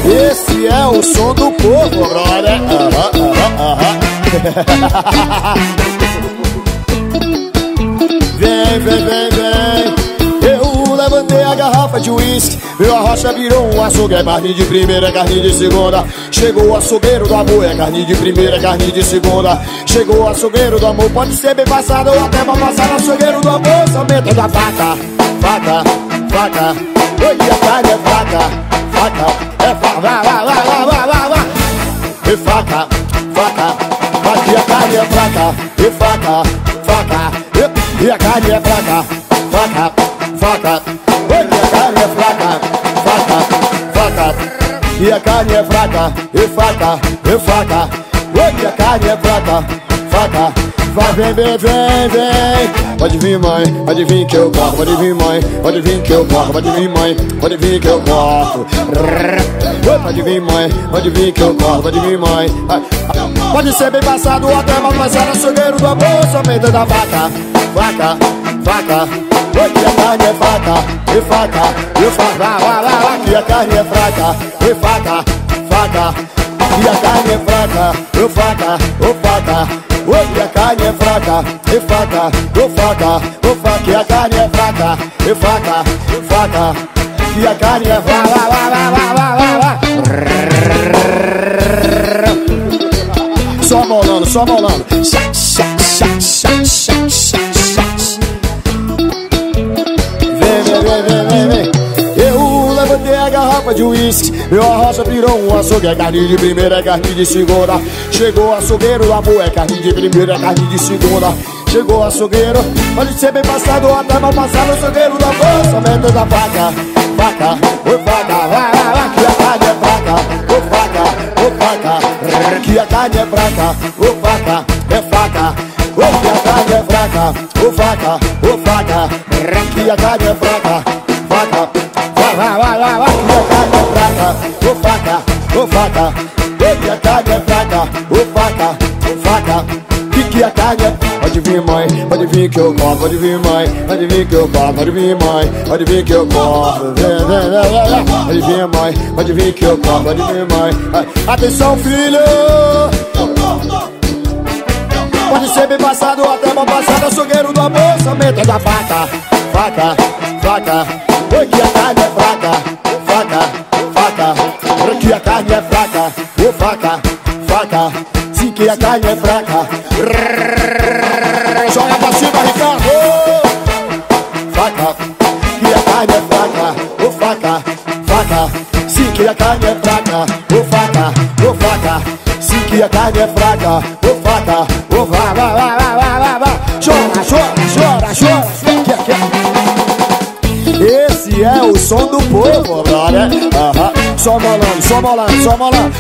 Esse é o som do povo, brother. Vem, vem, vem, vem. Eu levantei a garrafa de uísque, meu arrocha virou um açougue. É carne de primeira, é carne de segunda. Chegou o açougueiro do amor, é carne de primeira, é carne de segunda. Chegou o açougueiro do amor, pode ser bem passado ou até mal passado. Açougueiro do amor, somente da faca. Faca, faca. Oi, a carne é faca. Faca, é faca. Vai, vai, vai, vai, vai, vai, vai. E faca, faca. Aqui a carne é fraca. E faca, faca. E a carne é fraca. Faca, faca. Oi, a carne é fraca. Faca, faca. E a carne é fraca. E faca, e faca. Oi, a carne é fraca. Faca. Vai, vem, vem, vem, vem. Pode vir, mãe, pode vir que eu corto. Pode vir, mãe, pode vir que eu corto. Pode vir, mãe, pode vir que eu corto. Pode vir, mãe, pode vir que eu corto. Pode vir, mãe. Pode ser bem passado ou até mal passado. Açougueiro do amor, somente da vaca. Vaca, vaca. Oi, que a carne é fraca. E faca, e faca. Vai, vai, vai, vai, que a carne é fraca. E faca, faca. E a carne é fraca. E faca, o faca. Oi, a carne é fraca, e faca, ô faca, ô faca, e a carne é fraca, e faca, faca, e a carne é fraca, vai, vai, vai, vai, vai, vai. Só molando, só molando. Vem, vem, vem, vem, vem, vem. Eu levantei a garrafa de uísque, meu arrocha virou um açougue. É carne de primeira, é carne de segunda. Chegou o açougueiro do amor, é carne de primeira, é carne de segunda. Chegou o açougueiro, pode ser bem passado ou até mal passado. Açougueiro do amor, somente da faca. Faca, ô faca, vai, vai, vai, que a carne é fraca. Ô faca, ô faca, que a carne é fraca. Ô faca, é faca. Ô, que a carne é fraca. Ô faca, ô faca, que a carne é fraca. Faca, vai, vai, vai, vai, vai, que a carne é fraca. Ô faca, ô faca. Que a carne é fraca, ô faca, ô faca. Que a carne é... Pode vir, mãe, pode vir que eu corto. Pode vir, mãe, pode vir que eu corto. Pode vir, mãe, pode vir que eu corto. Vem, vem, vem, vem. Pode vir, mãe, pode vir que eu corto. Pode vir, mãe. Atenção, filho. Pode ser bem passado ou até mal passado. Açougueiro do amor, somente da faca. Faca, faca. Oi, que a carne é fraca. Faca, faca. Que a carne é fraca. Ô faca, faca. Sim, que a carne é fraca. Joga pra cima, Ricardo. Faca, que a carne é fraca. Ô faca, faca. Sim, que a carne é fraca. Ô faca, ô faca. Sim, que a carne é fraca. Ô faca, ô vai, vai, vai, vai, vai, vai, vai. Chora, chora, chora, chora. Esse é o som do povo, brother. Só molando, só molando, só molando.